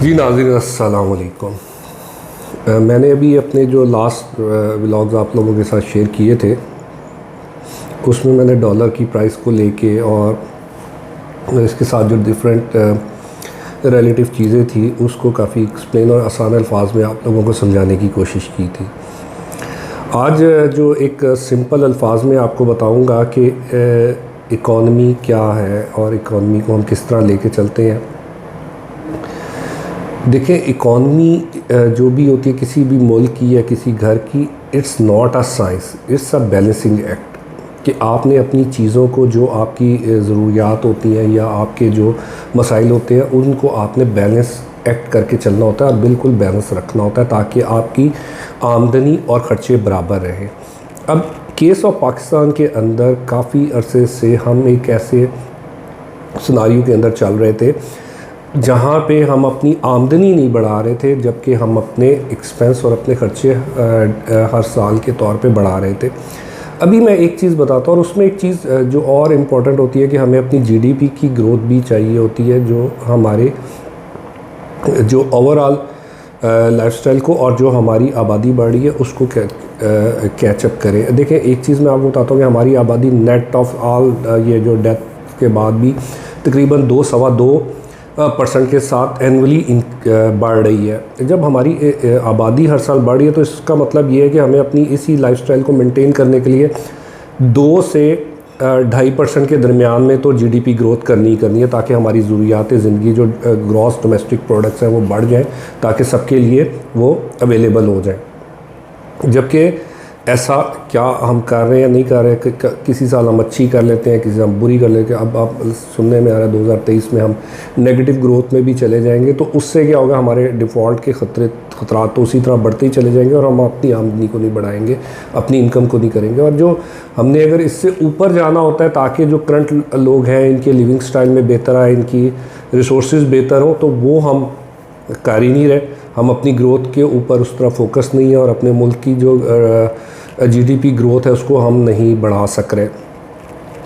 जी नाज़रीन अस्सलाम वालेकुम। मैंने अभी अपने जो लास्ट व्लॉग्स आप लोगों के साथ शेयर किए थे उसमें मैंने डॉलर की प्राइस को लेके और इसके साथ जो डिफरेंट रिलेटिव चीज़ें थी उसको काफ़ी एक्सप्लेन और आसान अल्फाज में आप लोगों को समझाने की कोशिश की थी। आज जो एक सिंपल अल्फाज में आपको बताऊंगा कि इकॉनमी क्या है और इकॉनमी को हम किस तरह लेके चलते हैं। देखें, इकॉनमी जो भी होती है किसी भी मुल्क की या किसी घर की, it's not a science, it's a balancing act. कि आपने अपनी चीज़ों को जो आपकी ज़रूरियात होती हैं या आपके जो मसाइल होते हैं उनको आपने बैलेंस एक्ट करके चलना होता है और बिल्कुल बैलेंस रखना होता है ताकि आपकी आमदनी और ख़र्चे बराबर रहें। अब केस ऑफ पाकिस्तान के अंदर काफ़ी अरसे से हम एक ऐसे सिनारियो के अंदर चल रहे थे जहाँ पे हम अपनी आमदनी नहीं बढ़ा रहे थे जबकि हम अपने एक्सपेंस और अपने ख़र्चे हर साल के तौर पे बढ़ा रहे थे। अभी मैं एक चीज़ बताता हूँ और उसमें एक चीज़ जो और इम्पॉर्टेंट होती है कि हमें अपनी जीडीपी की ग्रोथ भी चाहिए होती है, जो हमारे जो ओवरऑल लाइफस्टाइल को और जो हमारी आबादी बढ़ी है उसको कैचअप करें। देखें, एक चीज़ मैं आपको बताता हूँ कि हमारी आबादी नेट ऑफ ऑल ये जो डेथ के बाद भी तकरीबन 2-2.25% के साथ एनुअली बढ़ रही है। जब हमारी आबादी हर साल बढ़ रही है तो इसका मतलब ये है कि हमें अपनी इसी लाइफस्टाइल को मेंटेन करने के लिए 2 से 2.5% के दरमियान में तो जीडीपी ग्रोथ करनी ही करनी है ताकि हमारी ज़रूरियात ज़िंदगी जो ग्रॉस डोमेस्टिक प्रोडक्ट्स हैं वो बढ़ जाएँ ताकि सबके लिए वो अवेलेबल हो जाए। जबकि ऐसा क्या हम कर रहे हैं नहीं कर रहे हैं। किसी साल हम अच्छी कर लेते हैं, किसी साल हम बुरी कर लेते हैं। अब आप सुनने में आ रहा है 2023 में हम नेगेटिव ग्रोथ में भी चले जाएंगे तो उससे क्या होगा, हमारे डिफ़ॉल्ट के ख़तरात तो उसी तरह बढ़ते ही चले जाएंगे और हम अपनी आमदनी को नहीं बढ़ाएंगे, अपनी इनकम को नहीं करेंगे। और जो हमने अगर इससे ऊपर जाना होता है ताकि जो करंट लोग हैं इनके लिविंग स्टाइल में बेहतर आए, इनकी रिसोर्सेज बेहतर हो, तो वो हम कर ही नहीं रहे। हम अपनी ग्रोथ के ऊपर उस तरह फोकस नहीं है और अपने मुल्क की जो जीडीपी ग्रोथ है उसको हम नहीं बढ़ा सक रहे।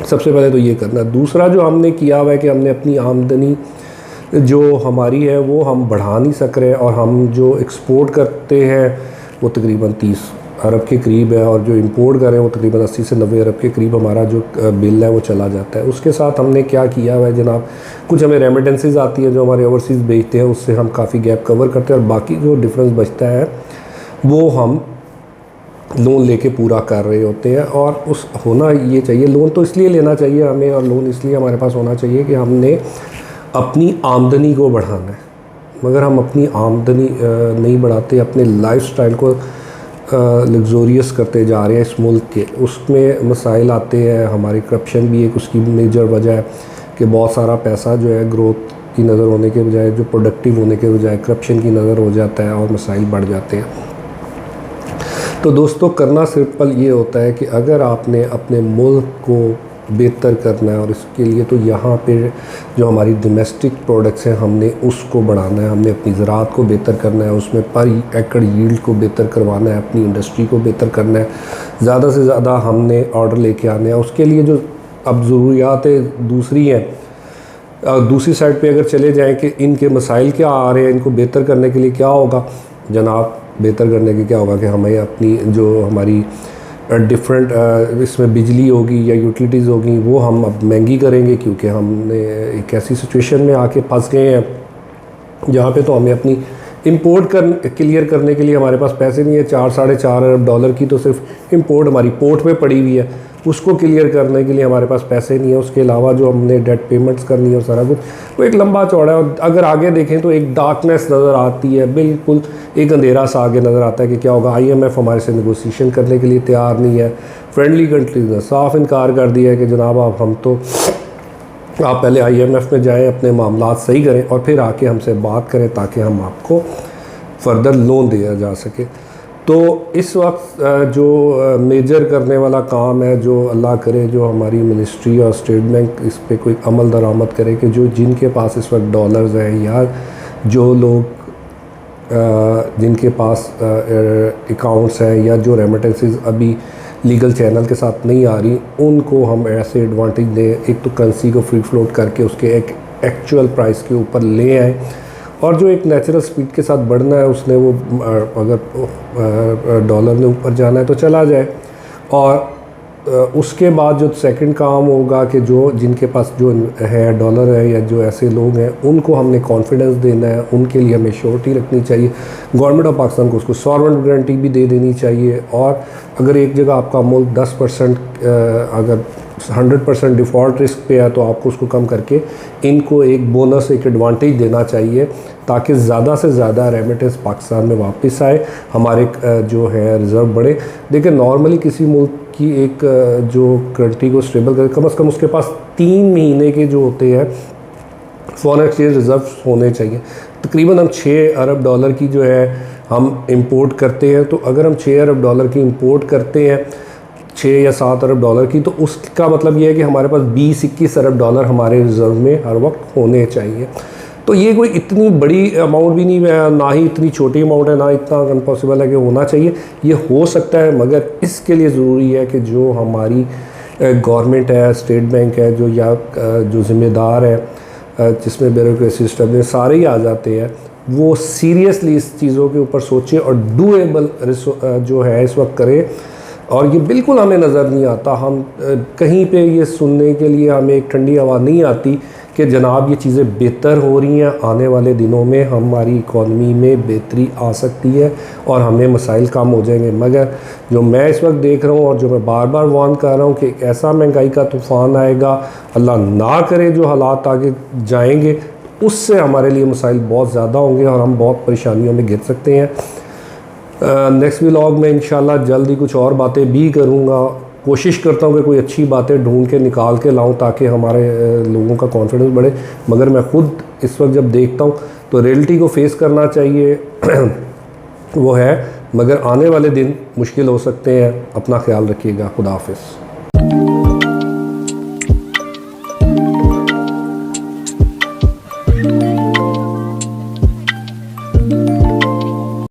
सबसे पहले तो ये करना। दूसरा जो हमने किया हुआ है कि हमने अपनी आमदनी जो हमारी है वो हम बढ़ा नहीं सक रहे और हम जो एक्सपोर्ट करते हैं वो तकरीबन 30 अरब के करीब है और जो इंपोर्ट कर रहे हैं वो तकरीबन 80 से 90 अरब के करीब हमारा जो बिल है वो चला जाता है। उसके साथ हमने क्या किया हुआ है जनाब, कुछ हमें रेमिटेंसेस आती है जो हमारे ओवरसीज़ भेजते हैं, उससे हम काफ़ी गैप कवर करते हैं और बाकी जो डिफरेंस बचता है वो हम लोन लेके पूरा कर रहे होते हैं। और उस होना ये चाहिए, लोन तो इसलिए लेना चाहिए हमें और लोन इसलिए हमारे पास होना चाहिए कि हमने अपनी आमदनी को बढ़ाना है। मगर हम अपनी आमदनी नहीं बढ़ाते, अपने लाइफस्टाइल को लग्जोरियस करते जा रहे हैं इस मुल्क के। उसमें मसाइल आते हैं, हमारी करप्शन भी एक उसकी मेजर वजह है कि बहुत सारा पैसा जो है ग्रोथ की नज़र होने के बजाय, जो प्रोडक्टिव होने के बजाय करप्शन की नज़र हो जाता है और मसाइल बढ़ जाते हैं। तो दोस्तों, करना सिंपल ये होता है कि अगर आपने अपने मुल्क को बेहतर करना है और इसके लिए तो यहाँ पे जो हमारी डोमेस्टिक प्रोडक्ट्स हैं हमने उसको बढ़ाना है, हमने अपनी ज़राअत को बेहतर करना है, उसमें पर एकड़ यील्ड को बेहतर करवाना है, अपनी इंडस्ट्री को बेहतर करना है, ज़्यादा से ज़्यादा हमने ऑर्डर लेके आने हैं। उसके लिए जो अब ज़रूरियात दूसरी हैं, दूसरी साइड पे अगर चले जाएं कि इनके मसाइल क्या आ रहे हैं, इनको बेहतर करने के लिए क्या होगा जनाब। बेहतर करने के क्या होगा कि हमें अपनी जो हमारी डिफरेंट इसमें बिजली होगी या यूटिलिटीज़ होगी वो हम अब महंगी करेंगे क्योंकि हमने एक ऐसी सिचुएशन में आके फंस गए हैं जहाँ पे तो हमें अपनी इंपोर्ट क्लियर करने के लिए हमारे पास पैसे नहीं है। 4-4.5 अरब डॉलर की तो सिर्फ इंपोर्ट हमारी पोर्ट पे पड़ी हुई है, उसको क्लियर करने के लिए हमारे पास पैसे नहीं है। उसके अलावा जो हमने डेट पेमेंट्स करनी है और सारा कुछ वो एक लंबा चौड़ा है। और अगर आगे देखें तो एक डार्कनेस नज़र आती है, बिल्कुल एक अंधेरा सा आगे नज़र आता है कि क्या होगा। IMF हमारे से नेगोशिएशन करने के लिए तैयार नहीं है। फ्रेंडली कंट्रीज़ ने साफ इनकार कर दिया है कि जनाब आप पहले IMF में जाएं, अपने मामलात सही करें और फिर आके हमसे बात करें ताकि हम आपको फ़र्दर लोन दिया जा सके। तो इस वक्त जो मेजर करने वाला काम है, जो अल्लाह करे जो हमारी मिनिस्ट्री और स्टेट बैंक इस पे कोई अमल दरामद करे कि जो जिनके पास इस वक्त डॉलर्स हैं या जो लोग जिनके पास अकाउंट्स हैं या जो रेमिटेंसेस अभी लीगल चैनल के साथ नहीं आ रही, उनको हम ऐसे एडवांटेज दें। एक तो करेंसी को फ्री फ्लोट करके उसके एक एक्चुअल प्राइस के ऊपर ले आएँ और जो एक नेचुरल स्पीड के साथ बढ़ना है उसने वो अगर डॉलर ने ऊपर जाना है तो चला जाए। और उसके बाद जो सेकंड काम होगा कि जो जिनके पास जो है डॉलर है या जो ऐसे लोग हैं उनको हमने कॉन्फिडेंस देना है, उनके लिए हमें श्योरिटी रखनी चाहिए। गवर्नमेंट ऑफ पाकिस्तान को उसको सॉवरेन गारंटी भी दे देनी चाहिए। और अगर एक जगह आपका मुल्क 10% अगर 100% डिफ़ॉल्ट रिस्क पे है तो आपको उसको कम करके इनको एक बोनस, एक एडवांटेज देना चाहिए ताकि ज़्यादा से ज़्यादा रेमिटेंस पाकिस्तान में वापस आए, हमारे जो है रिज़र्व बढ़े। देखिए नॉर्मली किसी मुल्क की एक जो कंट्री को स्टेबल करे कम से कम उसके पास 3 महीने के जो होते हैं फॉरेन एक्सचेंज रिज़र्व होने चाहिए। तकरीबन हम 6 अरब डॉलर की जो है हम इंपोर्ट करते हैं, तो अगर हम 6 अरब डॉलर की इंपोर्ट करते हैं 6 या 7 अरब डॉलर की, तो उसका मतलब ये है कि हमारे पास 20-21 अरब डॉलर हमारे रिज़र्व में हर वक्त होने चाहिए। तो ये कोई इतनी बड़ी अमाउंट भी नहीं है, ना ही इतनी छोटी अमाउंट है, ना इतना अनपॉसिबल है कि होना चाहिए। ये हो सकता है, मगर इसके लिए ज़रूरी है कि जो हमारी गवर्नमेंट है, स्टेट बैंक है, जो या जो ज़िम्मेदार है जिसमें ब्यूरोक्रेसी सिस्टम में सारे ही आ जाते हैं, वो सीरियसली इस चीज़ों के ऊपर सोचें और डूएबल जो है इस वक्त करें। और ये बिल्कुल हमें नज़र नहीं आता, हम कहीं पे ये सुनने के लिए हमें एक ठंडी हवा नहीं आती कि जनाब ये चीज़ें बेहतर हो रही हैं, आने वाले दिनों में हमारी इकॉनमी में बेहतरी आ सकती है और हमें मसाइल कम हो जाएंगे। मगर जो मैं इस वक्त देख रहा हूँ और जो मैं बार बार वार्न कर रहा हूँ कि एक ऐसा महंगाई का तूफ़ान आएगा, अल्लाह ना करे जो हालात आगे जाएंगे, उससे हमारे लिए मसाइल बहुत ज़्यादा होंगे और हम बहुत परेशानियों में गिर सकते हैं। नेक्स्ट व्लॉग में इंशाल्लाह जल्द ही कुछ और बातें भी करूँगा। कोशिश करता हूँ कि कोई अच्छी बातें ढूंढ के निकाल के लाऊं ताकि हमारे लोगों का कॉन्फिडेंस बढ़े। मगर मैं ख़ुद इस वक्त जब देखता हूँ तो रियलिटी को फेस करना चाहिए वो है, मगर आने वाले दिन मुश्किल हो सकते हैं। अपना ख्याल रखिएगा। खुदा हाफिज़।